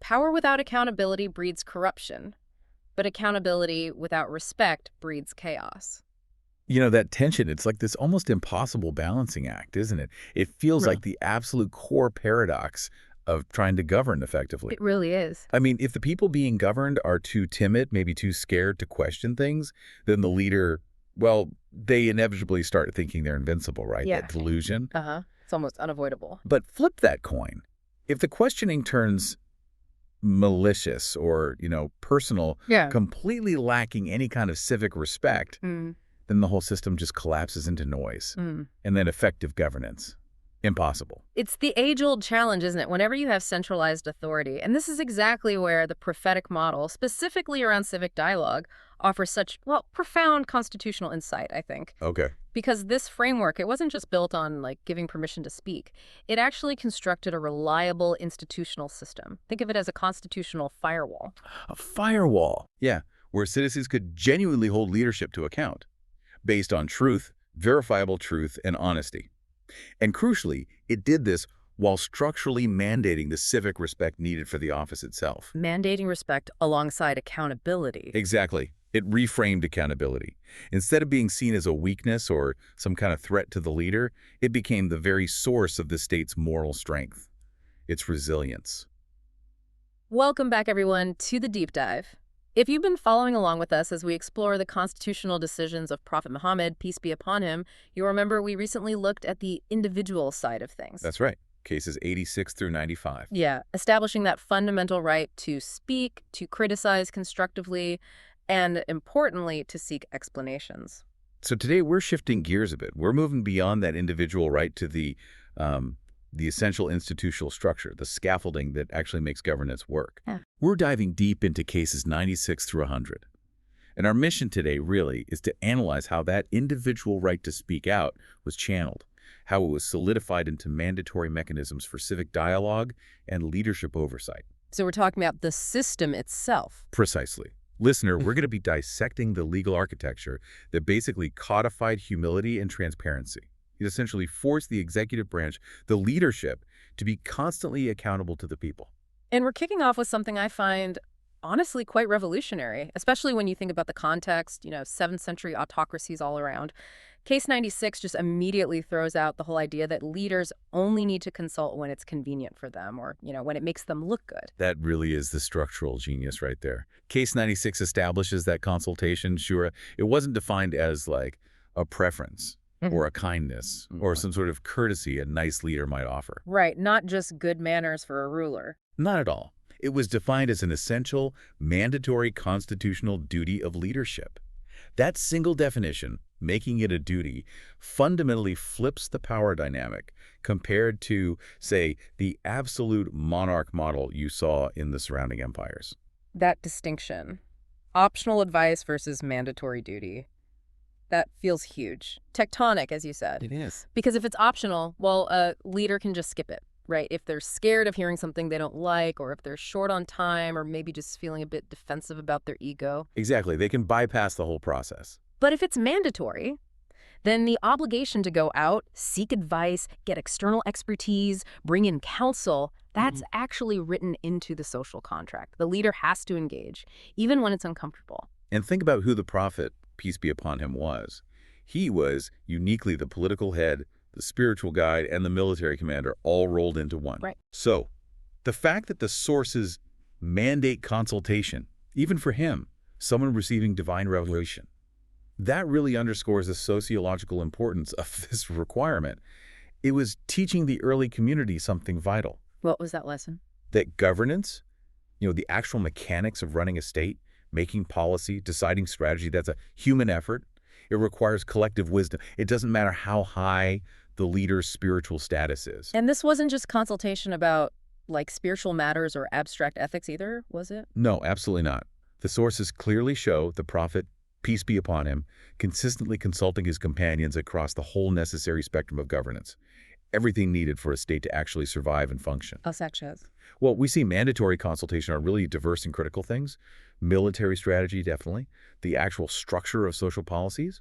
Power without accountability breeds corruption, but accountability without respect breeds chaos. You know, that tension, it's like this almost impossible balancing act, isn't it? It feels Really? like the absolute core paradox of trying to govern effectively. It really is. I mean, if the people being governed are too timid, maybe too scared to question things, then the leader, well, they inevitably start thinking they're invincible, right? Yeah. That delusion. Uh-huh. It's almost unavoidable. But flip that coin. If the questioning turns malicious or, personal, Yeah. completely lacking any kind of civic respect, Mm. then the whole system just collapses into noise. Mm. And then effective governance. Impossible. It's the age-old challenge, isn't it? Whenever you have centralized authority, and this is exactly where the prophetic model, specifically around civic dialogue, offers such, well, profound constitutional insight, I think. Okay. Because this framework, it wasn't just built on, like, giving permission to speak. It actually constructed a reliable institutional system. Think of it as a constitutional firewall. A firewall. Yeah, where citizens could genuinely hold leadership to account, based on truth, verifiable truth, and honesty. And crucially, it did this while structurally mandating the civic respect needed for the office itself. Mandating respect alongside accountability. Exactly. It reframed accountability. Instead of being seen as a weakness or some kind of threat to the leader, it became the very source of the state's moral strength, its resilience. Welcome back, everyone, to the Deep Dive. If you've been following along with us as we explore the constitutional decisions of Prophet Muhammad, peace be upon him, you'll remember we recently looked at the individual side of things. That's right. Cases 86 through 95. Yeah, establishing that fundamental right to speak, to criticize constructively, and importantly, to seek explanations. So today we're shifting gears a bit. We're moving beyond that individual right to the essential institutional structure, the scaffolding that actually makes governance work. Yeah. We're diving deep into cases 96 through 100. And our mission today really is to analyze how that individual right to speak out was channeled, how it was solidified into mandatory mechanisms for civic dialogue and leadership oversight. So we're talking about the system itself. Precisely. Listener, we're going to be dissecting the legal architecture that basically codified humility and transparency. It essentially forced the executive branch, the leadership, to be constantly accountable to the people. And we're kicking off with something I find honestly quite revolutionary, especially when you think about the context, 7th century autocracies all around. Case 96 just immediately throws out the whole idea that leaders only need to consult when it's convenient for them or, when it makes them look good. That really is the structural genius right there. Case 96 establishes that consultation, Shura, it wasn't defined as like a preference or a kindness or some sort of courtesy a nice leader might offer. Right, not just good manners for a ruler. Not at all. It was defined as an essential, mandatory constitutional duty of leadership. That single definition, making it a duty, fundamentally flips the power dynamic compared to, say, the absolute monarch model you saw in the surrounding empires. That distinction, optional advice versus mandatory duty, that feels huge. Tectonic, as you said. It is. Because if it's optional, well, a leader can just skip it, right? If they're scared of hearing something they don't like, or if they're short on time, or maybe just feeling a bit defensive about their ego. Exactly. They can bypass the whole process. But if it's mandatory, then the obligation to go out, seek advice, get external expertise, bring in counsel, that's actually written into the social contract. The leader has to engage, even when it's uncomfortable. And think about who the prophet, peace be upon him, was. He was uniquely the political head, the spiritual guide, and the military commander all rolled into one. Right. So, the fact that the sources mandate consultation, even for him, someone receiving divine revelation, that really underscores the sociological importance of this requirement. It was teaching the early community something vital. What was that lesson? That governance, the actual mechanics of running a state, making policy, deciding strategy, that's a human effort. It requires collective wisdom. It doesn't matter how high the leader's spiritual status is. And this wasn't just consultation about, like, spiritual matters or abstract ethics either, was it? No, absolutely not. The sources clearly show the prophet, peace be upon him, consistently consulting his companions across the whole necessary spectrum of governance. Everything needed for a state to actually survive and function. Such as? Well, we see mandatory consultation on really diverse and critical things. Military strategy, definitely. The actual structure of social policies.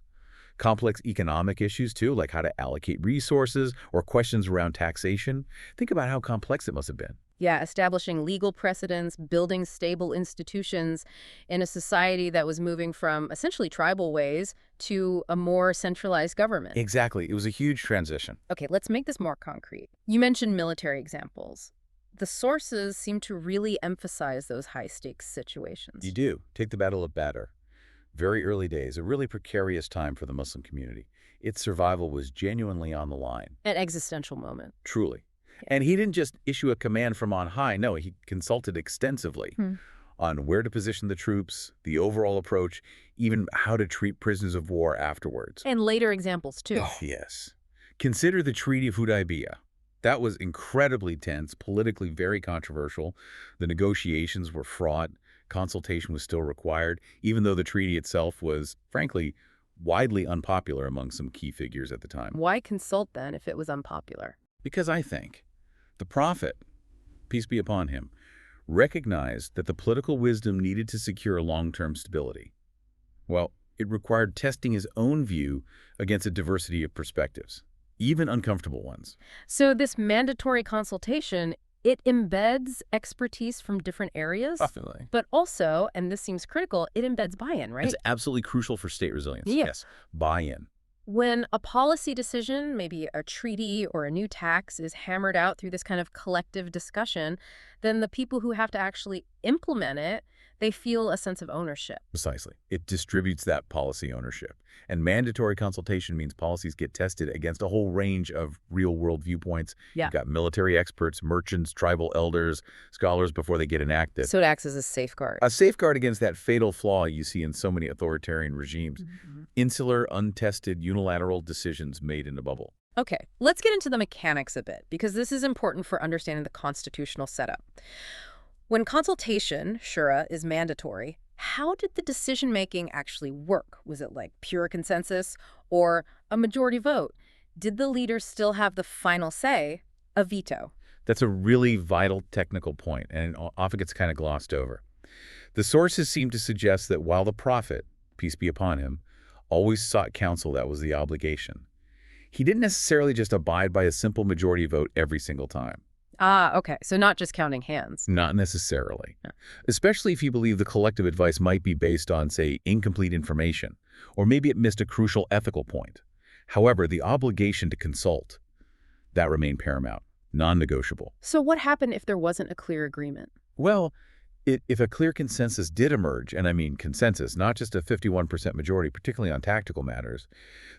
Complex economic issues, too, like how to allocate resources or questions around taxation. Think about how complex it must have been. Yeah, establishing legal precedents, building stable institutions in a society that was moving from essentially tribal ways to a more centralized government. Exactly. It was a huge transition. Okay, let's make this more concrete. You mentioned military examples. The sources seem to really emphasize those high-stakes You situations. do. Take the Battle of Badr. Very early days, a really precarious time for the Muslim community. Its survival was genuinely on the line, An existential moment. truly. Yeah. And he didn't just issue a command from on high. No, he consulted extensively Hmm. on where to position the troops, the overall approach, even how to treat prisoners of war afterwards. And later examples, too. Oh, yes. Consider the Treaty of Hudaybiyah. That was incredibly tense, politically very controversial. The negotiations were fraught. Consultation was still required, even though the treaty itself was, frankly, widely unpopular among some key figures at the time. Why consult, then, if it was unpopular? Because I think the Prophet, peace be upon him, recognized that the political wisdom needed to secure long-term stability. Well, it required testing his own view against a diversity of perspectives, even uncomfortable ones. So this mandatory consultation, it embeds expertise from different areas, Definitely. but also, and this seems critical, it embeds buy-in, right? It's absolutely crucial for state resilience. Yeah. Yes, buy-in. When a policy decision, maybe a treaty or a new tax, is hammered out through this kind of collective discussion, then the people who have to actually implement it, they feel a sense of ownership. Precisely. It distributes that policy ownership. And mandatory consultation means policies get tested against a whole range of real-world viewpoints. Yeah. You've got military experts, merchants, tribal elders, scholars before they get enacted. So it acts as a safeguard. A safeguard against that fatal flaw you see in so many authoritarian regimes. Mhm. Insular, untested, unilateral decisions made in a bubble. Okay, let's get into the mechanics a bit, because this is important for understanding the constitutional setup. When consultation, shura, is mandatory, how did the decision-making actually work? Was it like pure consensus or a majority vote? Did the leaders still have the final say, a veto? That's a really vital technical point, and it often gets kind of glossed over. The sources seem to suggest that while the prophet, peace be upon him, always sought counsel, that was the obligation, he didn't necessarily just abide by a simple majority vote every single time. Ah, okay, so not just counting hands. Not necessarily. Yeah. Especially if you believe the collective advice might be based on, say, incomplete information, or maybe it missed a crucial ethical point. However, the obligation to consult, that remained paramount, non-negotiable. So what happened if there wasn't a clear agreement? Well, if a clear consensus did emerge, and I mean consensus, not just a 51% majority, particularly on tactical matters,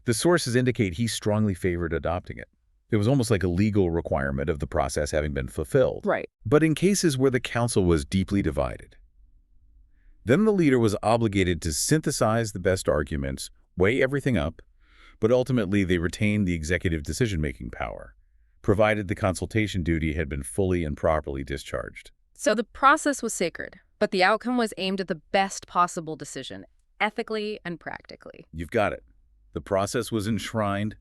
the sources indicate he strongly favored adopting it. It was almost like a legal requirement of the process having been fulfilled. Right. But in cases where the council was deeply divided, then the leader was obligated to synthesize the best arguments, weigh everything up, but ultimately they retained the executive decision-making power, provided the consultation duty had been fully and properly discharged. So the process was sacred, but the outcome was aimed at the best possible decision, ethically and practically. You've got it. The process was enshrined.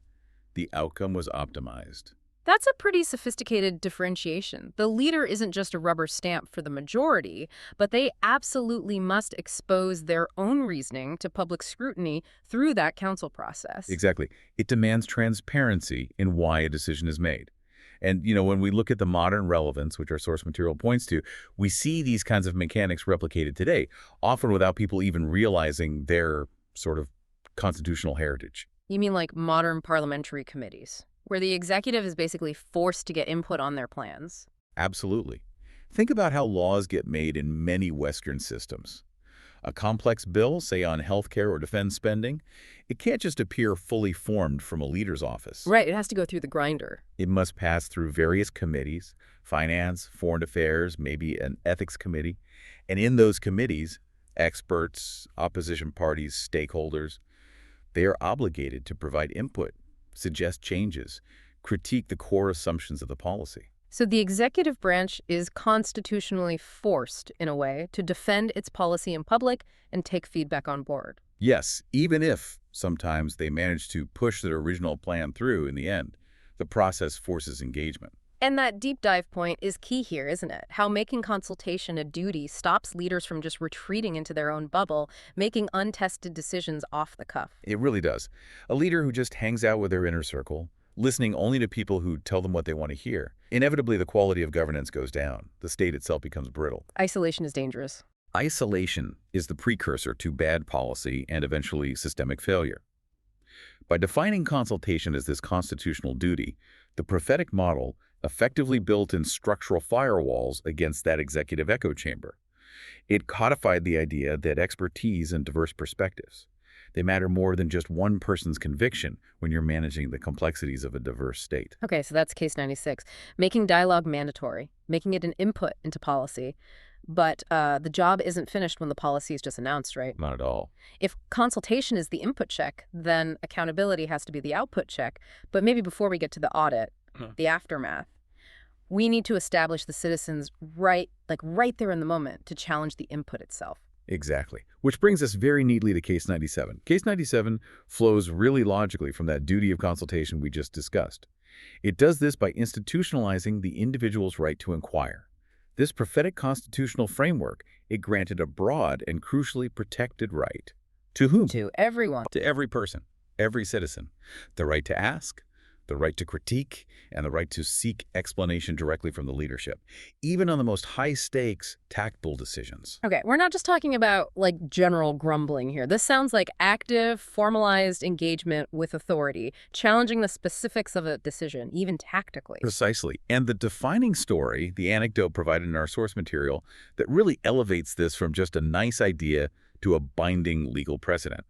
The outcome was optimized. That's a pretty sophisticated differentiation. The leader isn't just a rubber stamp for the majority, but they absolutely must expose their own reasoning to public scrutiny through that council process. Exactly. It demands transparency in why a decision is made. And, when we look at the modern relevance, which our source material points to, we see these kinds of mechanics replicated today, often without people even realizing their sort of constitutional heritage. You mean like modern parliamentary committees, where the executive is basically forced to get input on their plans? Absolutely. Think about how laws get made in many Western systems. A complex bill, say on healthcare or defense spending, it can't just appear fully formed from a leader's office. Right, it has to go through the grinder. It must pass through various committees, finance, foreign affairs, maybe an ethics committee. And in those committees, experts, opposition parties, stakeholders, they are obligated to provide input, suggest changes, critique the core assumptions of the policy. So the executive branch is constitutionally forced, in a way, to defend its policy in public and take feedback on board. Yes, even if sometimes they manage to push their original plan through in the end, the process forces engagement. And that deep dive point is key here, isn't it? How making consultation a duty stops leaders from just retreating into their own bubble, making untested decisions off the cuff. It really does. A leader who just hangs out with their inner circle, listening only to people who tell them what they want to hear. Inevitably, the quality of governance goes down. The state itself becomes brittle. Isolation is dangerous. Isolation is the precursor to bad policy and eventually systemic failure. By defining consultation as this constitutional duty, the prophetic model effectively built in structural firewalls against that executive echo chamber. It codified the idea that expertise and diverse perspectives, they matter more than just one person's conviction when you're managing the complexities of a diverse state. Okay, so that's case 96. Making dialogue mandatory, making it an input into policy. But the job isn't finished when the policy is just announced, right? Not at all. If consultation is the input check, then accountability has to be the output check. But maybe before we get to the audit, the aftermath, we need to establish the citizens right there in the moment to challenge the input itself. Exactly. Which brings us very neatly to Case 97. Case 97 flows really logically from that duty of consultation we just discussed. It does this by institutionalizing the individual's right to inquire. This prophetic constitutional framework, it granted a broad and crucially protected right. To whom? To everyone. To every person, every citizen. The right to ask, the right to critique, and the right to seek explanation directly from the leadership, even on the most high-stakes, tactful decisions. Okay, we're not just talking about, general grumbling here. This sounds like active, formalized engagement with authority, challenging the specifics of a decision, even tactically. Precisely. And the defining story, the anecdote provided in our source material, that really elevates this from just a nice idea to a binding legal precedent.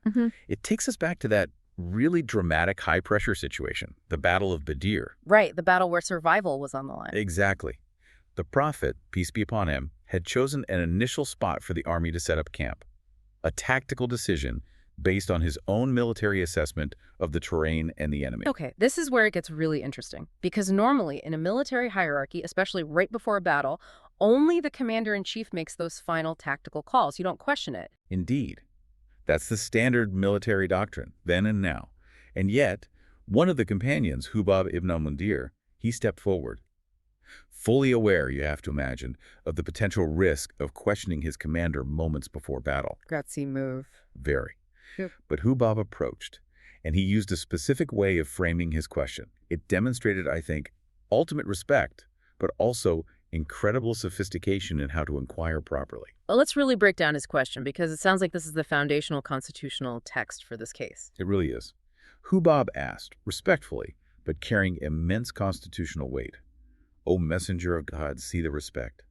It takes us back to that really dramatic high-pressure situation, the Battle of Badr. Right, the battle where survival was on the line. Exactly. The prophet, peace be upon him, had chosen an initial spot for the army to set up camp, a tactical decision based on his own military assessment of the terrain and the enemy. Okay, this is where it gets really interesting, because normally in a military hierarchy, especially right before a battle, only the commander-in-chief makes those final tactical calls. You don't question it. Indeed. That's the standard military doctrine, then and now. And yet, one of the companions, Hubab ibn al-Mundir, he stepped forward. Fully aware, you have to imagine, of the potential risk of questioning his commander moments before battle. Gutsy move. Very. Yep. But Hubab approached, and he used a specific way of framing his question. It demonstrated, I think, ultimate respect, but also incredible sophistication in how to inquire properly. Well, let's really break down his question, because it sounds like this is the foundational constitutional text for this case. It really is. Hubab asked, respectfully, but carrying immense constitutional weight, "O messenger of God, see the respect.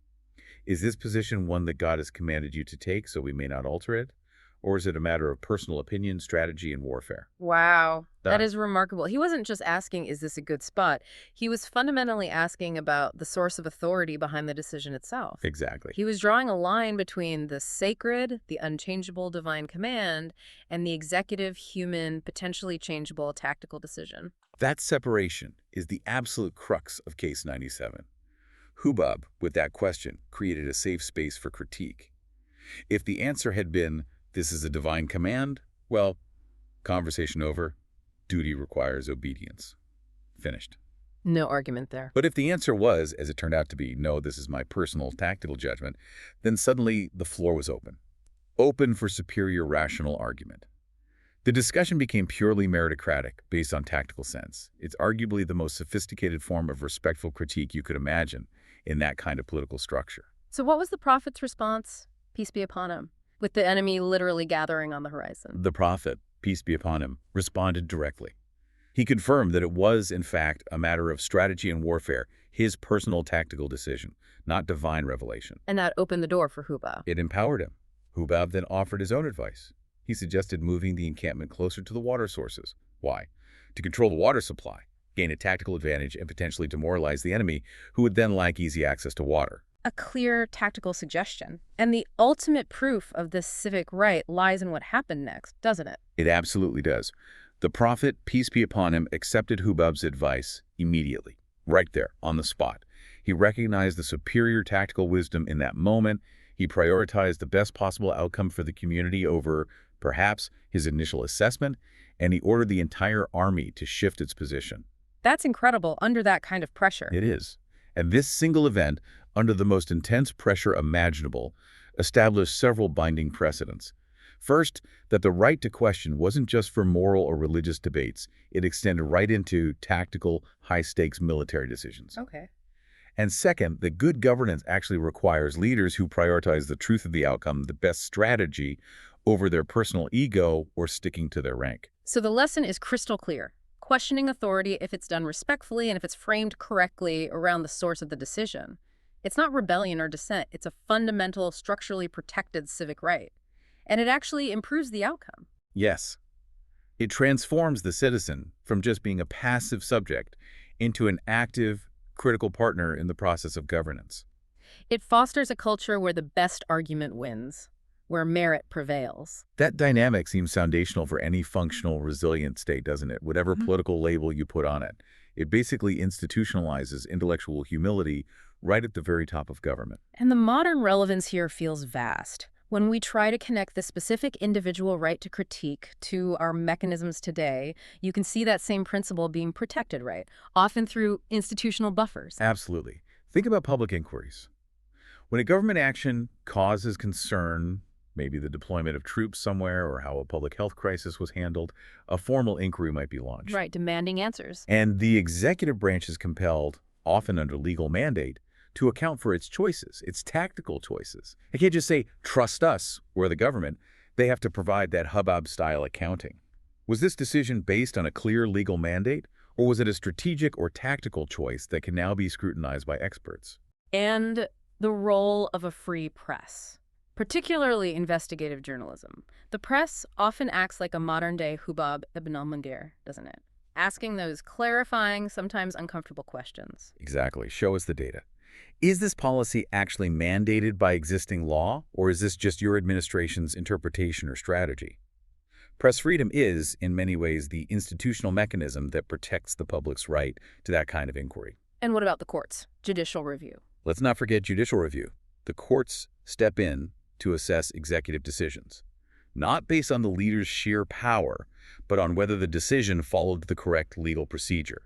Is this position one that God has commanded you to take so we may not alter it? Or is it a matter of personal opinion, strategy, and warfare?" Wow, that is remarkable. He wasn't just asking, is this a good spot? He was fundamentally asking about the source of authority behind the decision itself. Exactly. He was drawing a line between the sacred, the unchangeable divine command, and the executive, human, potentially changeable tactical decision. That separation is the absolute crux of Case 97. Hubab, with that question, created a safe space for critique. If the answer had been, "This is a divine command," well, conversation over, duty requires obedience. Finished. No argument there. But if the answer was, as it turned out to be, "No, this is my personal tactical judgment," then suddenly the floor was open. Open for superior rational argument. The discussion became purely meritocratic, based on tactical sense. It's arguably the most sophisticated form of respectful critique you could imagine in that kind of political structure. So what was the prophet's response? Peace be upon him, with the enemy literally gathering on the horizon. The prophet, peace be upon him, responded directly. He confirmed that it was, in fact, a matter of strategy and warfare, his personal tactical decision, not divine revelation. And that opened the door for Hubab. It empowered him. Hubab then offered his own advice. He suggested moving the encampment closer to the water sources. Why? To control the water supply, gain a tactical advantage, and potentially demoralize the enemy, who would then lack easy access to water. A clear tactical suggestion. And the ultimate proof of this civic right lies in what happened next, doesn't it? It absolutely does. The prophet, peace be upon him, accepted Hubab's advice immediately, right there, on the spot. He recognized the superior tactical wisdom in that moment. He prioritized the best possible outcome for the community over, perhaps, his initial assessment, and he ordered the entire army to shift its position. That's incredible under that kind of pressure. It is. And this single event, under the most intense pressure imaginable, established several binding precedents. First, that the right to question wasn't just for moral or religious debates. It extended right into tactical, high-stakes military decisions. Okay. And second, that good governance actually requires leaders who prioritize the truth of the outcome, the best strategy, over their personal ego or sticking to their rank. So the lesson is crystal clear. Questioning authority, if it's done respectfully and if it's framed correctly around the source of the decision. It's not rebellion or dissent. It's a fundamental, structurally protected civic right. And it actually improves the outcome. Yes. It transforms the citizen from just being a passive subject into an active, critical partner in the process of governance. It fosters a culture where the best argument wins, where merit prevails. That dynamic seems foundational for any functional, resilient state, doesn't it? Whatever political label you put on it. It basically institutionalizes intellectual humility right at the very top of government. And the modern relevance here feels vast. When we try to connect the specific individual right to critique to our mechanisms today, you can see that same principle being protected, right? Often through institutional buffers. Absolutely. Think about public inquiries. When a government action causes concern, maybe the deployment of troops somewhere or how a public health crisis was handled, a formal inquiry might be launched. Right, demanding answers. And the executive branch is compelled, often under legal mandate, to account for its choices, its tactical choices. They can't just say, trust us, we're the government. They have to provide that hubbub-style accounting. Was this decision based on a clear legal mandate, or was it a strategic or tactical choice that can now be scrutinized by experts? And the role of a free press, particularly investigative journalism. The press often acts like a modern-day Hubab ibn al-Munzir, doesn't it? Asking those clarifying, sometimes uncomfortable questions. Exactly. Show us the data. Is this policy actually mandated by existing law, or is this just your administration's interpretation or strategy? Press freedom is, in many ways, the institutional mechanism that protects the public's right to that kind of inquiry. And what about the courts? Judicial review. Let's not forget judicial review. The courts step in to assess executive decisions, not based on the leader's sheer power, but on whether the decision followed the correct legal procedure.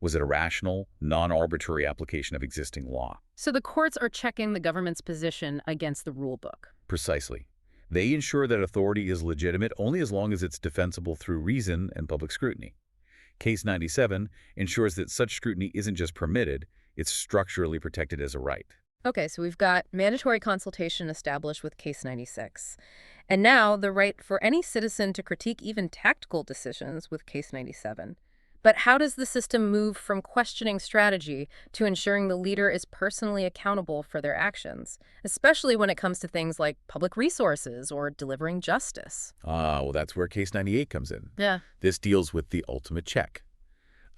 Was it a rational, non-arbitrary application of existing law? So the courts are checking the government's position against the rule book. Precisely. They ensure that authority is legitimate only as long as it's defensible through reason and public scrutiny. Case 97 ensures that such scrutiny isn't just permitted, it's structurally protected as a right. Okay, so we've got mandatory consultation established with Case 96. And now the right for any citizen to critique even tactical decisions with Case 97. But how does the system move from questioning strategy to ensuring the leader is personally accountable for their actions, especially when it comes to things like public resources or delivering justice? Well, that's where Case 98 comes in. Yeah. This deals with the ultimate check.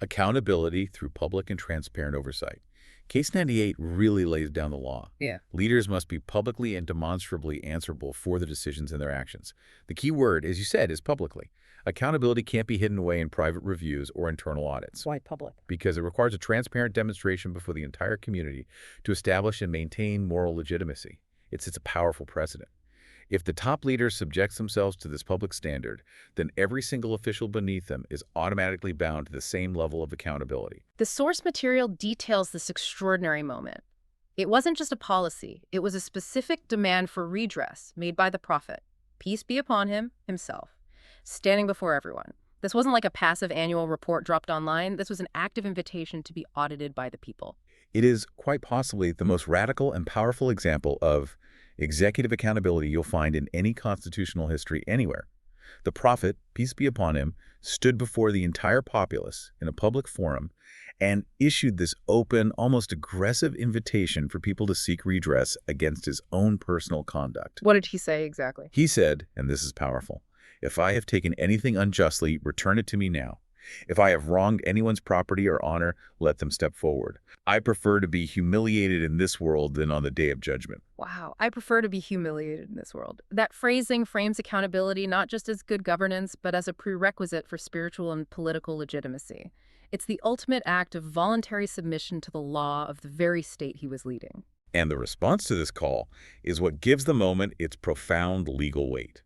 Accountability through public and transparent oversight. Case 98 really lays down the law. Yeah. Leaders must be publicly and demonstrably answerable for the decisions and their actions. The key word, as you said, is publicly. Accountability can't be hidden away in private reviews or internal audits. Why public? Because it requires a transparent demonstration before the entire community to establish and maintain moral legitimacy. It's a powerful precedent. If the top leaders subject themselves to this public standard, then every single official beneath them is automatically bound to the same level of accountability. The source material details this extraordinary moment. It wasn't just a policy. It was a specific demand for redress made by the prophet, peace be upon him, himself, standing before everyone. This wasn't like a passive annual report dropped online. This was an active invitation to be audited by the people. It is quite possibly the most radical and powerful example of executive accountability you'll find in any constitutional history anywhere. The prophet, peace be upon him, stood before the entire populace in a public forum and issued this open, almost aggressive invitation for people to seek redress against his own personal conduct. What did he say exactly? He said, and this is powerful, "If I have taken anything unjustly, return it to me now. If I have wronged anyone's property or honor, let them step forward. I prefer to be humiliated in this world than on the day of judgment." Wow, I prefer to be humiliated in this world. That phrasing frames accountability not just as good governance, but as a prerequisite for spiritual and political legitimacy. It's the ultimate act of voluntary submission to the law of the very state he was leading. And the response to this call is what gives the moment its profound legal weight.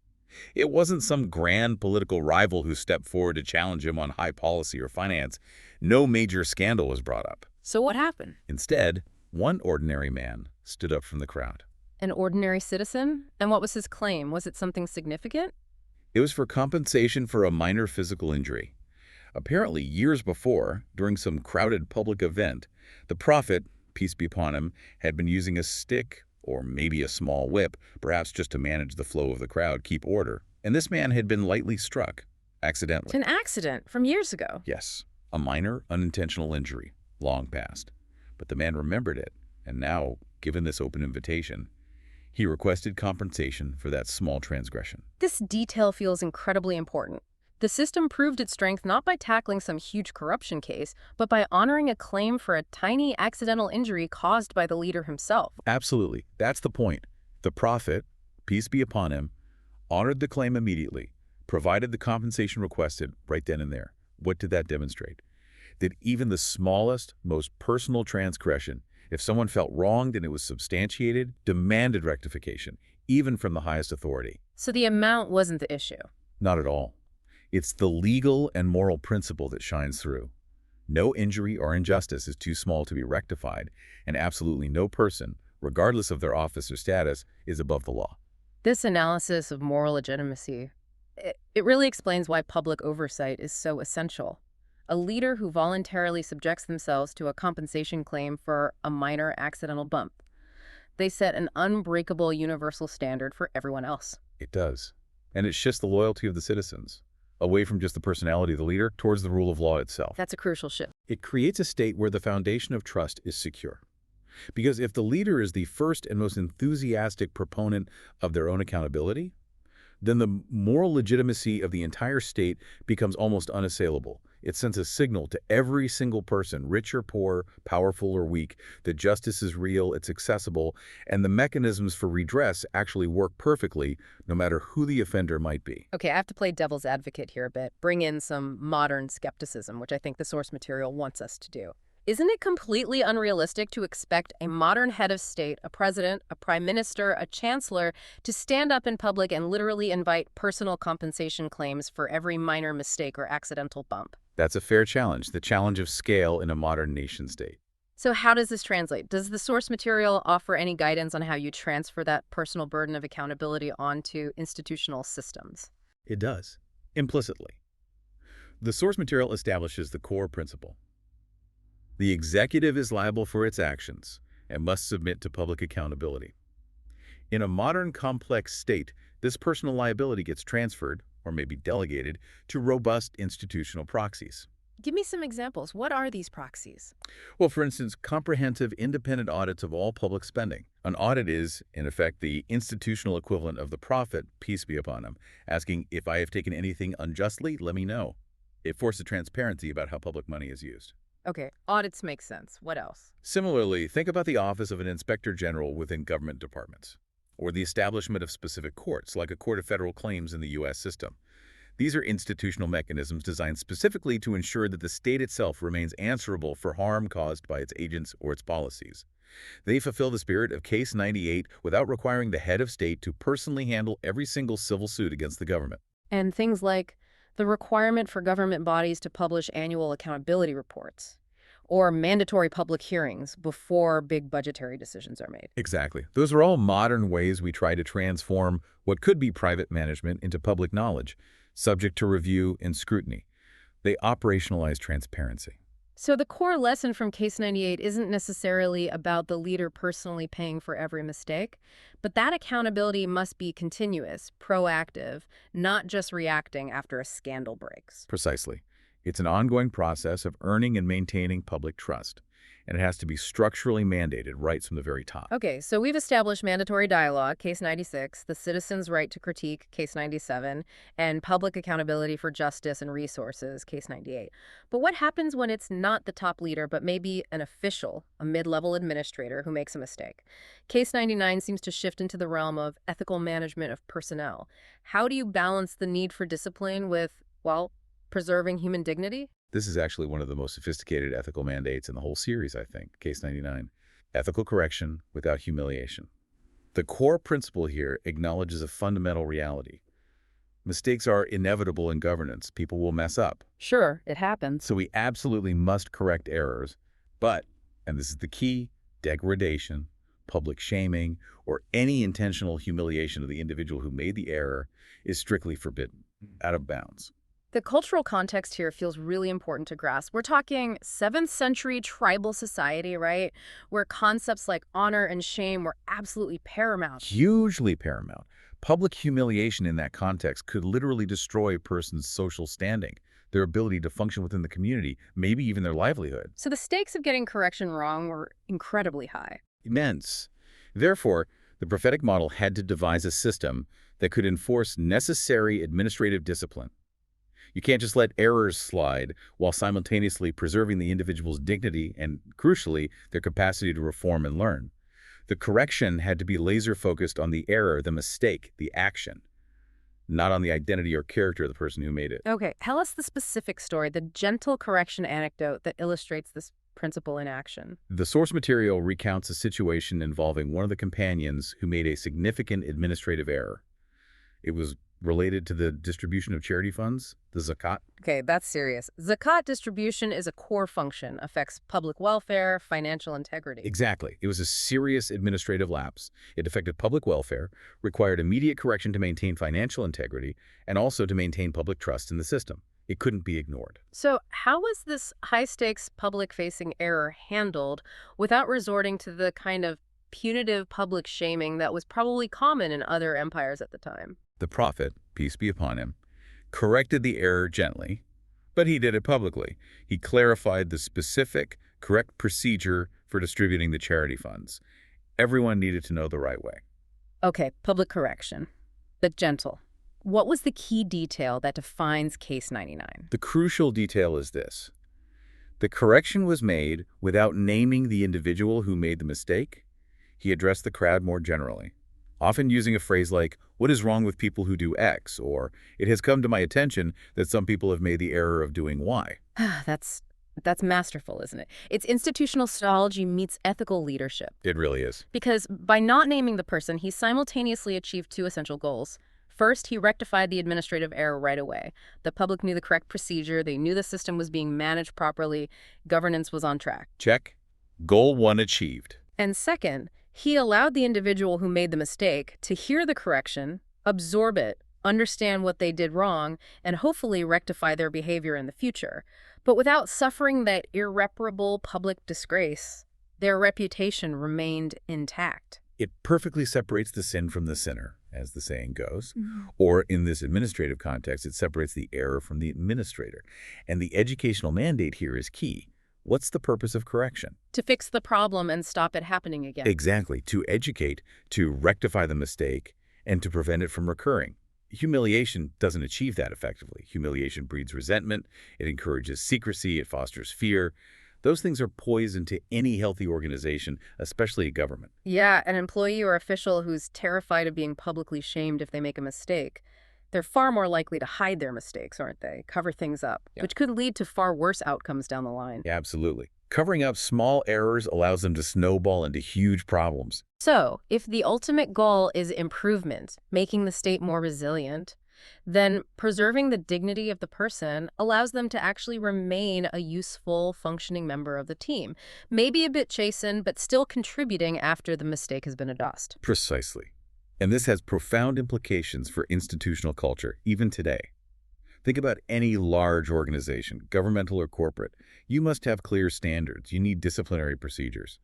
It wasn't some grand political rival who stepped forward to challenge him on high policy or finance. No major scandal was brought up. So what happened? Instead, one ordinary man stood up from the crowd. An ordinary citizen? And what was his claim? Was it something significant? It was for compensation for a minor physical injury. Apparently, years before, during some crowded public event, the prophet, peace be upon him, had been using a stick or maybe a small whip, perhaps just to manage the flow of the crowd, keep order. And this man had been lightly struck, accidentally. An accident from years ago. Yes, a minor, unintentional injury, long past. But the man remembered it, and now, given this open invitation, he requested compensation for that small transgression. This detail feels incredibly important. The system proved its strength not by tackling some huge corruption case, but by honoring a claim for a tiny accidental injury caused by the leader himself. Absolutely. That's the point. The prophet, peace be upon him, honored the claim immediately, provided the compensation requested right then and there. What did that demonstrate? That even the smallest, most personal transgression, if someone felt wronged and it was substantiated, demanded rectification, even from the highest authority. So the amount wasn't the issue. Not at all. It's the legal and moral principle that shines through. No injury or injustice is too small to be rectified, and absolutely no person, regardless of their office or status, is above the law. This analysis of moral legitimacy, it really explains why public oversight is so essential. A leader who voluntarily subjects themselves to a compensation claim for a minor accidental bump. They set an unbreakable universal standard for everyone else. It does. And it shifts the loyalty of the citizens, away from just the personality of the leader towards the rule of law itself. That's a crucial shift. It creates a state where the foundation of trust is secure. Because if the leader is the first and most enthusiastic proponent of their own accountability, then the moral legitimacy of the entire state becomes almost unassailable. It sends a signal to every single person, rich or poor, powerful or weak, that justice is real, it's accessible, and the mechanisms for redress actually work perfectly, no matter who the offender might be. Okay, I have to play devil's advocate here a bit, bring in some modern skepticism, which I think the source material wants us to do. Isn't it completely unrealistic to expect a modern head of state, a president, a prime minister, a chancellor, to stand up in public and literally invite personal compensation claims for every minor mistake or accidental bump? That's a fair challenge, the challenge of scale in a modern nation-state. So how does this translate? Does the source material offer any guidance on how you transfer that personal burden of accountability onto institutional systems? It does, implicitly. The source material establishes the core principle. The executive is liable for its actions and must submit to public accountability. In a modern complex state, this personal liability gets transferred, or maybe delegated, to robust institutional proxies. Give me some examples. What are these proxies? Well, for instance, comprehensive independent audits of all public spending. An audit is, in effect, the institutional equivalent of the prophet, peace be upon him, asking, if I have taken anything unjustly, let me know. It forces transparency about how public money is used. Okay, audits make sense. What else? Similarly, think about the office of an inspector general within government departments, or the establishment of specific courts, like a court of federal claims in the U.S. system. These are institutional mechanisms designed specifically to ensure that the state itself remains answerable for harm caused by its agents or its policies. They fulfill the spirit of Case 98 without requiring the head of state to personally handle every single civil suit against the government. And things like the requirement for government bodies to publish annual accountability reports, or mandatory public hearings before big budgetary decisions are made. Exactly. Those are all modern ways we try to transform what could be private management into public knowledge, subject to review and scrutiny. They operationalize transparency. So the core lesson from Case 98 isn't necessarily about the leader personally paying for every mistake, but that accountability must be continuous, proactive, not just reacting after a scandal breaks. Precisely. It's an ongoing process of earning and maintaining public trust, and it has to be structurally mandated right from the very top. Okay, so we've established mandatory dialogue, Case 96, the citizen's right to critique, Case 97, and public accountability for justice and resources, Case 98. But what happens when it's not the top leader, but maybe an official, a mid-level administrator who makes a mistake? Case 99 seems to shift into the realm of ethical management of personnel. How do you balance the need for discipline with, well, preserving human dignity? This is actually one of the most sophisticated ethical mandates in the whole series, I think, Case 99. Ethical correction without humiliation. The core principle here acknowledges a fundamental reality. Mistakes are inevitable in governance. People will mess up. Sure, it happens. So we absolutely must correct errors. But, and this is the key, degradation, public shaming, or any intentional humiliation of the individual who made the error is strictly forbidden, out of bounds. The cultural context here feels really important to grasp. We're talking 7th century tribal society, right? Where concepts like honor and shame were absolutely paramount. Hugely paramount. Public humiliation in that context could literally destroy a person's social standing, their ability to function within the community, maybe even their livelihood. So the stakes of getting correction wrong were incredibly high. Immense. Therefore, the prophetic model had to devise a system that could enforce necessary administrative discipline. You can't just let errors slide while simultaneously preserving the individual's dignity and, crucially, their capacity to reform and learn. The correction had to be laser-focused on the error, the mistake, the action, not on the identity or character of the person who made it. Okay, tell us the specific story, the gentle correction anecdote that illustrates this principle in action. The source material recounts a situation involving one of the companions who made a significant administrative error. It was related to the distribution of charity funds, the zakat. Okay, that's serious. Zakat distribution is a core function, affects public welfare, financial integrity. Exactly. It was a serious administrative lapse. It affected public welfare, required immediate correction to maintain financial integrity, and also to maintain public trust in the system. It couldn't be ignored. So how was this high-stakes public-facing error handled without resorting to the kind of punitive public shaming that was probably common in other empires at the time? The prophet, peace be upon him, corrected the error gently, but he did it publicly. He clarified the specific, correct procedure for distributing the charity funds. Everyone needed to know the right way. Okay, public correction, but gentle. What was the key detail that defines Case 99? The crucial detail is this. The correction was made without naming the individual who made the mistake. He addressed the crowd more generally, often using a phrase like, "What is wrong with people who do X?" or "It has come to my attention that some people have made the error of doing Y." That's masterful, isn't it? It's institutional psychology meets ethical leadership. It really is. Because by not naming the person, he simultaneously achieved two essential goals. First, he rectified the administrative error right away. The public knew the correct procedure, they knew the system was being managed properly, governance was on track. Check. Goal 1 achieved. And second, he allowed the individual who made the mistake to hear the correction, absorb it, understand what they did wrong, and hopefully rectify their behavior in the future. But without suffering that irreparable public disgrace, their reputation remained intact. It perfectly separates the sin from the sinner, as the saying goes. Or in this administrative context, it separates the error from the administrator. And the educational mandate here is key. What's the purpose of correction? To fix the problem and stop it happening again. Exactly. To educate, to rectify the mistake, and to prevent it from recurring. Humiliation doesn't achieve that effectively. Humiliation breeds resentment. It encourages secrecy. It fosters fear. Those things are poison to any healthy organization, especially a government. Yeah, an employee or official who's terrified of being publicly shamed if they make a mistake. They're far more likely to hide their mistakes, aren't they? Cover things up, which could lead to far worse outcomes down the line. Yeah, absolutely. Covering up small errors allows them to snowball into huge problems. So, if the ultimate goal is improvement, making the state more resilient, then preserving the dignity of the person allows them to actually remain a useful, functioning member of the team. Maybe a bit chastened, but still contributing after the mistake has been addressed. Precisely. And this has profound implications for institutional culture, even today. Think about any large organization, governmental or corporate. You must have clear standards. You need disciplinary procedures.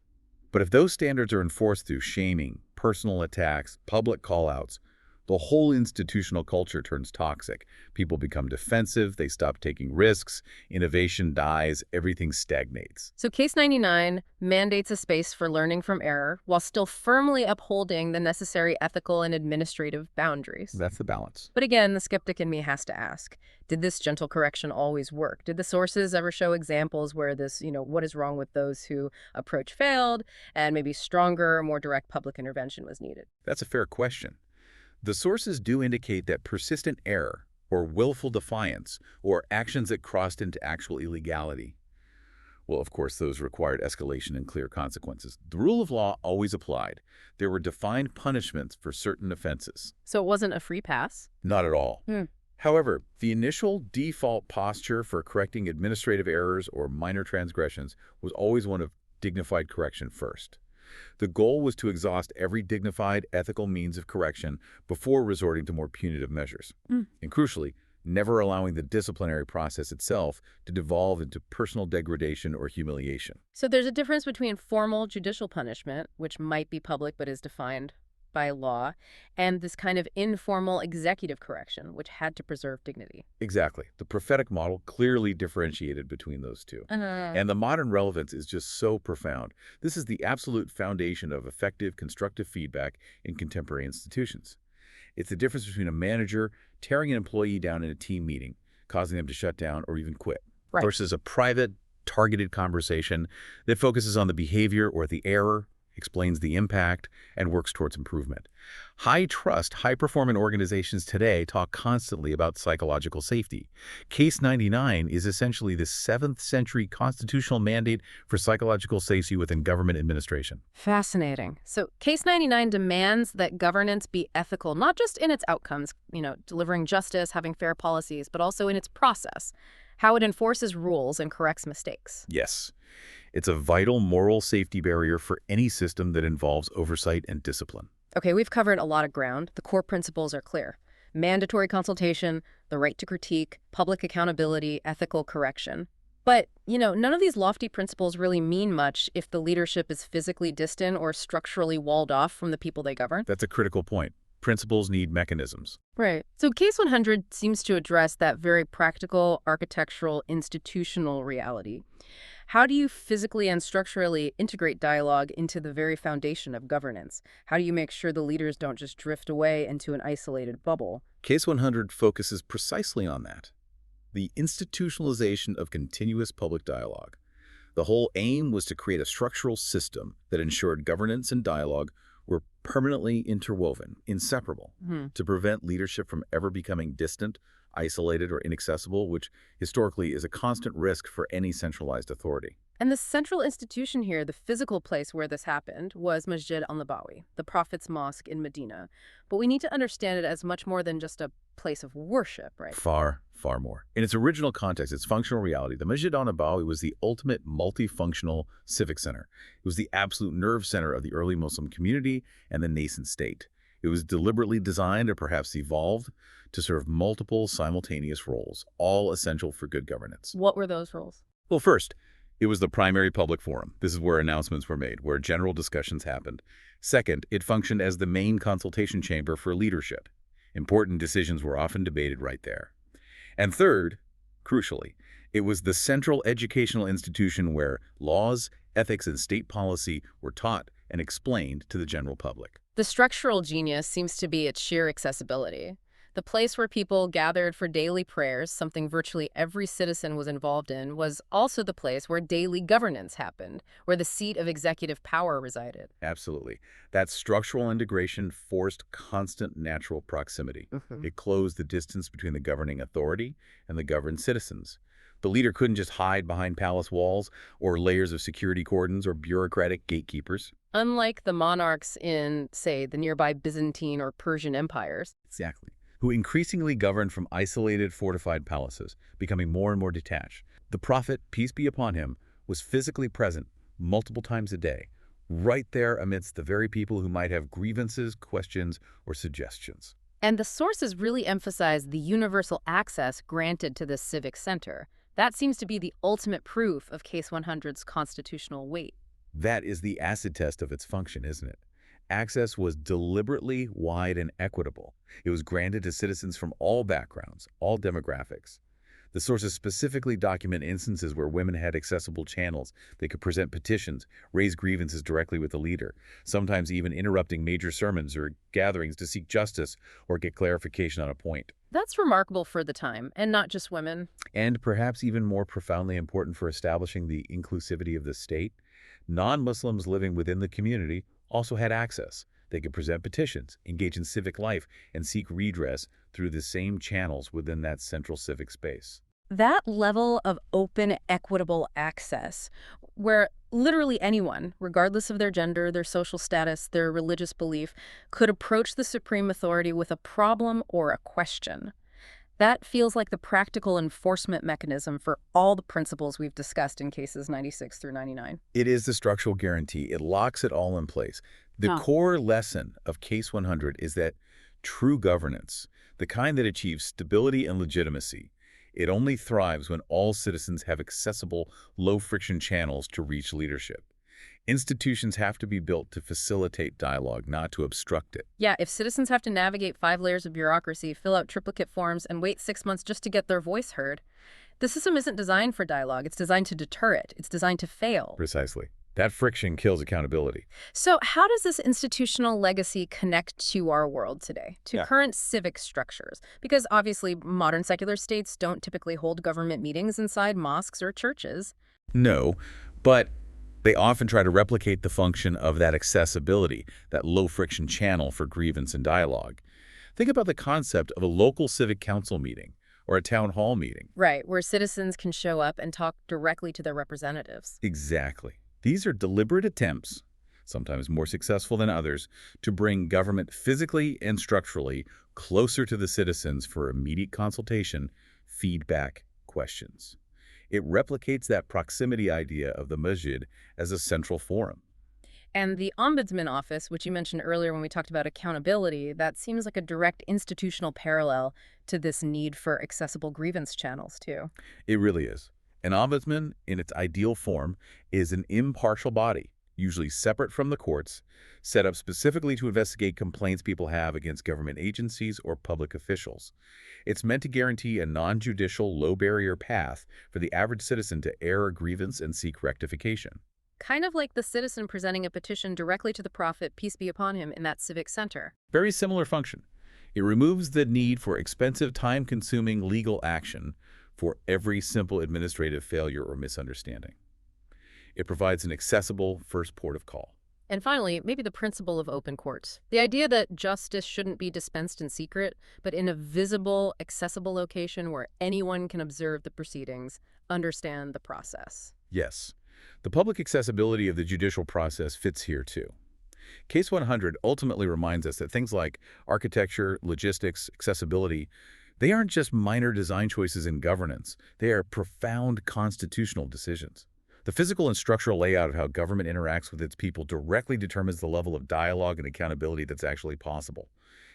But if those standards are enforced through shaming, personal attacks, public call-outs, the whole institutional culture turns toxic. People become defensive, they stop taking risks, innovation dies, everything stagnates. So Case 99 mandates a space for learning from error while still firmly upholding the necessary ethical and administrative boundaries. That's the balance. But again, the skeptic in me has to ask, did this gentle correction always work? Did the sources ever show examples where this, what is wrong with those who approach failed and maybe stronger, more direct public intervention was needed? That's a fair question. The sources do indicate that persistent error, or willful defiance, or actions that crossed into actual illegality, well, of course, those required escalation and clear consequences. The rule of law always applied. There were defined punishments for certain offenses. So it wasn't a free pass? Not at all. However, the initial default posture for correcting administrative errors or minor transgressions was always one of dignified correction first. The goal was to exhaust every dignified, ethical means of correction before resorting to more punitive measures. Mm. And crucially, never allowing the disciplinary process itself to devolve into personal degradation or humiliation. So there's a difference between formal judicial punishment, which might be public but is defined by law, and this kind of informal executive correction, which had to preserve dignity. Exactly. The prophetic model clearly differentiated between those two. And the modern relevance is just so profound. This is the absolute foundation of effective, constructive feedback in contemporary institutions. It's the difference between a manager tearing an employee down in a team meeting, causing them to shut down or even quit, Right. versus a private, targeted conversation that focuses on the behavior or the error, explains the impact, and works towards improvement. High-trust, high-performing organizations today talk constantly about psychological safety. Case 99 is essentially the 7th century constitutional mandate for psychological safety within government administration. Fascinating. So Case 99 demands that governance be ethical, not just in its outcomes, delivering justice, having fair policies, but also in its process, how it enforces rules and corrects mistakes. Yes. It's a vital moral safety barrier for any system that involves oversight and discipline. Okay, we've covered a lot of ground. The core principles are clear. Mandatory consultation, the right to critique, public accountability, ethical correction. But, none of these lofty principles really mean much if the leadership is physically distant or structurally walled off from the people they govern. That's a critical point. Principles need mechanisms. Right. So Case 100 seems to address that very practical, architectural, institutional reality. How do you physically and structurally integrate dialogue into the very foundation of governance? How do you make sure the leaders don't just drift away into an isolated bubble? Case 100 focuses precisely on that. The institutionalization of continuous public dialogue. The whole aim was to create a structural system that ensured governance and dialogue were permanently interwoven, inseparable, to prevent leadership from ever becoming distant, isolated, or inaccessible, which historically is a constant risk for any centralized authority. And the central institution here, the physical place where this happened, was Masjid al-Nabawi, the Prophet's mosque in Medina. But we need to understand it as much more than just a place of worship, right? Far, far more. In its original context, its functional reality, the Masjid al-Nabawi was the ultimate multifunctional civic center. It was the absolute nerve center of the early Muslim community and the nascent state. It was deliberately designed, or perhaps evolved, to serve multiple simultaneous roles, all essential for good governance. What were those roles? Well, first, it was the primary public forum. This is where announcements were made, where general discussions happened. Second, it functioned as the main consultation chamber for leadership. Important decisions were often debated right there. And third, crucially, it was the central educational institution where laws, ethics, and state policy were taught and explained to the general public. The structural genius seems to be its sheer accessibility. The place where people gathered for daily prayers, something virtually every citizen was involved in, was also the place where daily governance happened, where the seat of executive power resided. Absolutely. That structural integration forced constant natural proximity. It closed the distance between the governing authority and the governed citizens. The leader couldn't just hide behind palace walls or layers of security cordons or bureaucratic gatekeepers. Unlike the monarchs in, say, the nearby Byzantine or Persian empires. Exactly. Who increasingly governed from isolated fortified palaces, becoming more and more detached. The prophet, peace be upon him, was physically present multiple times a day, right there amidst the very people who might have grievances, questions, or suggestions. And the sources really emphasize the universal access granted to this civic center. That seems to be the ultimate proof of Case 100's constitutional weight. That is the acid test of its function, isn't it? Access was deliberately wide and equitable. It was granted to citizens from all backgrounds, all demographics. The sources specifically document instances where women had accessible channels. They could present petitions, raise grievances directly with the leader, sometimes even interrupting major sermons or gatherings to seek justice or get clarification on a point. That's remarkable for the time, and not just women. And perhaps even more profoundly important for establishing the inclusivity of the state, non-Muslims living within the community also had access. They could present petitions, engage in civic life, and seek redress through the same channels within that central civic space. That level of open, equitable access, where literally anyone, regardless of their gender, their social status, their religious belief, could approach the supreme authority with a problem or a question. That feels like the practical enforcement mechanism for all the principles we've discussed in cases 96 through 99. It is the structural guarantee. It locks it all in place. The Huh. core lesson of Case 100 is that true governance, the kind that achieves stability and legitimacy, it only thrives when all citizens have accessible, low-friction channels to reach leadership. Institutions have to be built to facilitate dialogue, not to obstruct it. Yeah, if citizens have to navigate 5 layers of bureaucracy, fill out triplicate forms, and wait 6 months just to get their voice heard, the system isn't designed for dialogue. It's designed to deter it. It's designed to fail. Precisely. That friction kills accountability. So how does this institutional legacy connect to our world today, to Yeah. current civic structures? Because obviously modern secular states don't typically hold government meetings inside mosques or churches. No, but they often try to replicate the function of that accessibility, that low-friction channel for grievance and dialogue. Think about the concept of a local civic council meeting or a town hall meeting. Right, where citizens can show up and talk directly to their representatives. Exactly. These are deliberate attempts, sometimes more successful than others, to bring government physically and structurally closer to the citizens for immediate consultation, feedback, questions. It replicates that proximity idea of the masjid as a central forum. And the Ombudsman Office, which you mentioned earlier when we talked about accountability, that seems like a direct institutional parallel to this need for accessible grievance channels, too. It really is. An ombudsman, in its ideal form, is an impartial body, usually separate from the courts, set up specifically to investigate complaints people have against government agencies or public officials. It's meant to guarantee a non-judicial, low-barrier path for the average citizen to air a grievance and seek rectification. Kind of like the citizen presenting a petition directly to the Prophet, peace be upon him, in that civic center. Very similar function. It removes the need for expensive, time-consuming legal action for every simple administrative failure or misunderstanding. It provides an accessible first port of call. And finally, maybe the principle of open courts. The idea that justice shouldn't be dispensed in secret, but in a visible, accessible location where anyone can observe the proceedings, understand the process. Yes, the public accessibility of the judicial process fits here too. Case 100 ultimately reminds us that things like architecture, logistics, accessibility, they aren't just minor design choices in governance. They are profound constitutional decisions. The physical and structural layout of how government interacts with its people directly determines the level of dialogue and accountability that's actually possible.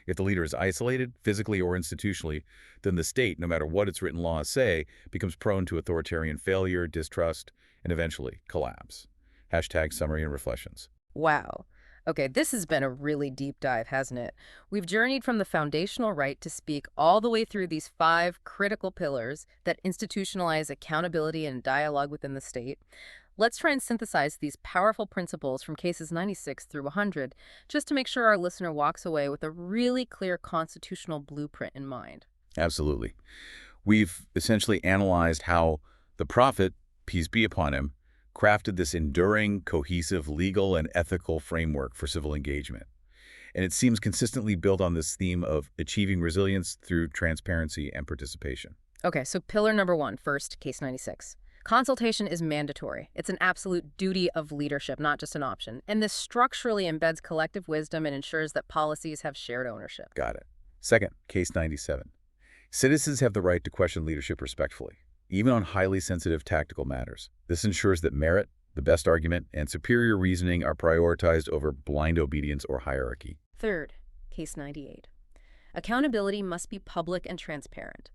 If the leader is isolated, physically or institutionally, then the state, no matter what its written laws say, becomes prone to authoritarian failure, distrust, and eventually collapse. Hashtag summary and reflections. Wow. Okay, this has been a really deep dive, hasn't it? We've journeyed from the foundational right to speak all the way through these 5 critical pillars that institutionalize accountability and dialogue within the state. Let's try and synthesize these powerful principles from cases 96 through 100, just to make sure our listener walks away with a really clear constitutional blueprint in mind. Absolutely. We've essentially analyzed how the prophet, peace be upon him, crafted this enduring, cohesive legal and ethical framework for civil engagement. And it seems consistently built on this theme of achieving resilience through transparency and participation. Okay, so pillar number 1, first, case 96. Consultation is mandatory. It's an absolute duty of leadership, not just an option. And this structurally embeds collective wisdom and ensures that policies have shared ownership. Got it. Second, case 97. Citizens have the right to question leadership respectfully, even on highly sensitive tactical matters. This ensures that merit, the best argument, and superior reasoning are prioritized over blind obedience or hierarchy. Third, case 98. Accountability must be public and transparent,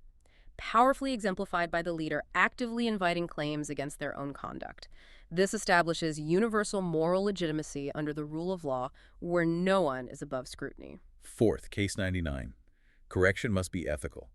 powerfully exemplified by the leader actively inviting claims against their own conduct. This establishes universal moral legitimacy under the rule of law where no one is above scrutiny. Fourth, case 99. Correction must be ethical.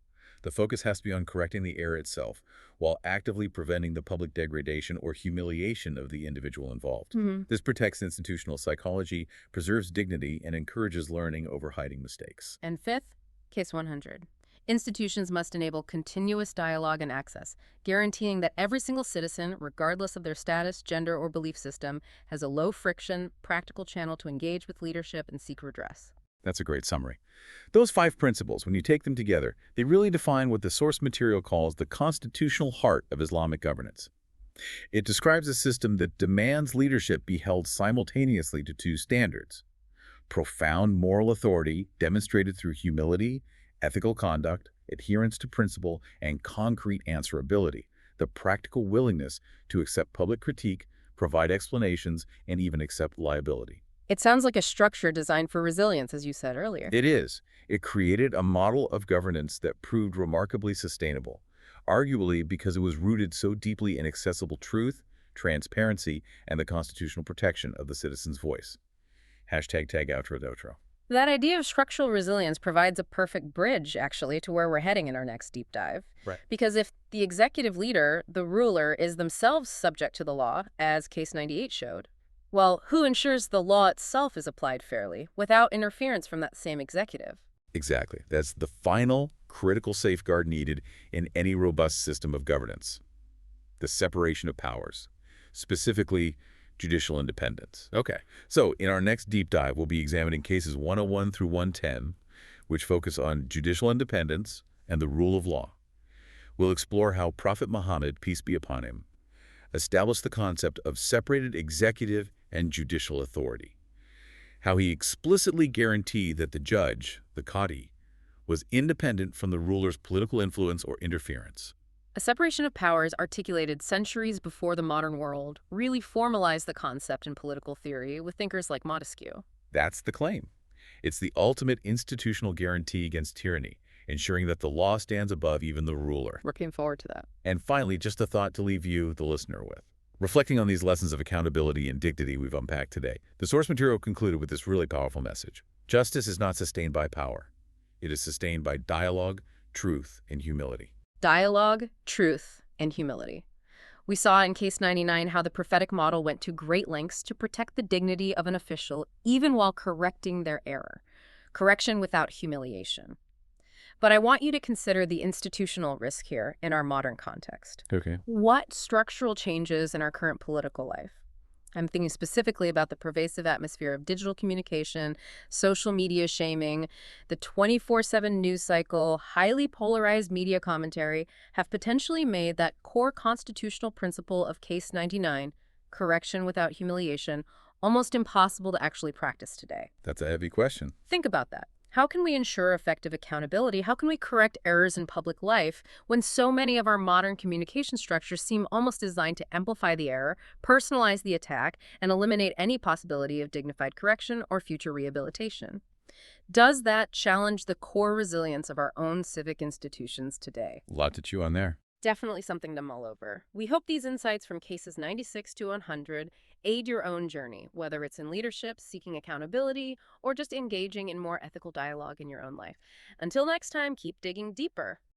The focus has to be on correcting the error itself, while actively preventing the public degradation or humiliation of the individual involved. This protects institutional psychology, preserves dignity, and encourages learning over hiding mistakes. And fifth, case 100. Institutions must enable continuous dialogue and access, guaranteeing that every single citizen, regardless of their status, gender, or belief system, has a low-friction, practical channel to engage with leadership and seek redress. That's a great summary. Those 5 principles, when you take them together, they really define what the source material calls the constitutional heart of Islamic governance. It describes a system that demands leadership be held simultaneously to 2 standards: profound moral authority demonstrated through humility, ethical conduct, adherence to principle, and concrete answerability, the practical willingness to accept public critique, provide explanations, and even accept liability. It sounds like a structure designed for resilience, as you said earlier. It is. It created a model of governance that proved remarkably sustainable, arguably because it was rooted so deeply in accessible truth, transparency, and the constitutional protection of the citizen's voice. Hashtag tag outro outro. That idea of structural resilience provides a perfect bridge, actually, to where we're heading in our next deep dive. Right. Because if the executive leader, the ruler, is themselves subject to the law, as Case 98 showed, well, who ensures the law itself is applied fairly, without interference from that same executive? Exactly. That's the final critical safeguard needed in any robust system of governance. The separation of powers, specifically judicial independence. Okay, so in our next deep dive, we'll be examining cases 101 through 110, which focus on judicial independence and the rule of law. We'll explore how Prophet Muhammad, peace be upon him, established the concept of separated executive and judicial authority, how he explicitly guaranteed that the judge, the Qadi, was independent from the ruler's political influence or interference. A separation of powers articulated centuries before the modern world really formalized the concept in political theory with thinkers like Montesquieu. That's the claim. It's the ultimate institutional guarantee against tyranny, ensuring that the law stands above even the ruler. Looking forward to that. And finally, just a thought to leave you, the listener, with. Reflecting on these lessons of accountability and dignity we've unpacked today, the source material concluded with this really powerful message. Justice is not sustained by power. It is sustained by dialogue, truth, and humility. Dialogue, truth, and humility. We saw in Case 99 how the prophetic model went to great lengths to protect the dignity of an official even while correcting their error. Correction without humiliation. But I want you to consider the institutional risk here in our modern context. Okay. What structural changes in our current political life? I'm thinking specifically about the pervasive atmosphere of digital communication, social media shaming, the 24/7 news cycle, highly polarized media commentary have potentially made that core constitutional principle of Case 99, correction without humiliation, almost impossible to actually practice today. That's a heavy question. Think about that. How can we ensure effective accountability? How can we correct errors in public life when so many of our modern communication structures seem almost designed to amplify the error, personalize the attack, and eliminate any possibility of dignified correction or future rehabilitation? Does that challenge the core resilience of our own civic institutions today? A lot to chew on there. Definitely something to mull over. We hope these insights from cases 96 to 100 aid your own journey, whether it's in leadership, seeking accountability, or just engaging in more ethical dialogue in your own life. Until next time, keep digging deeper.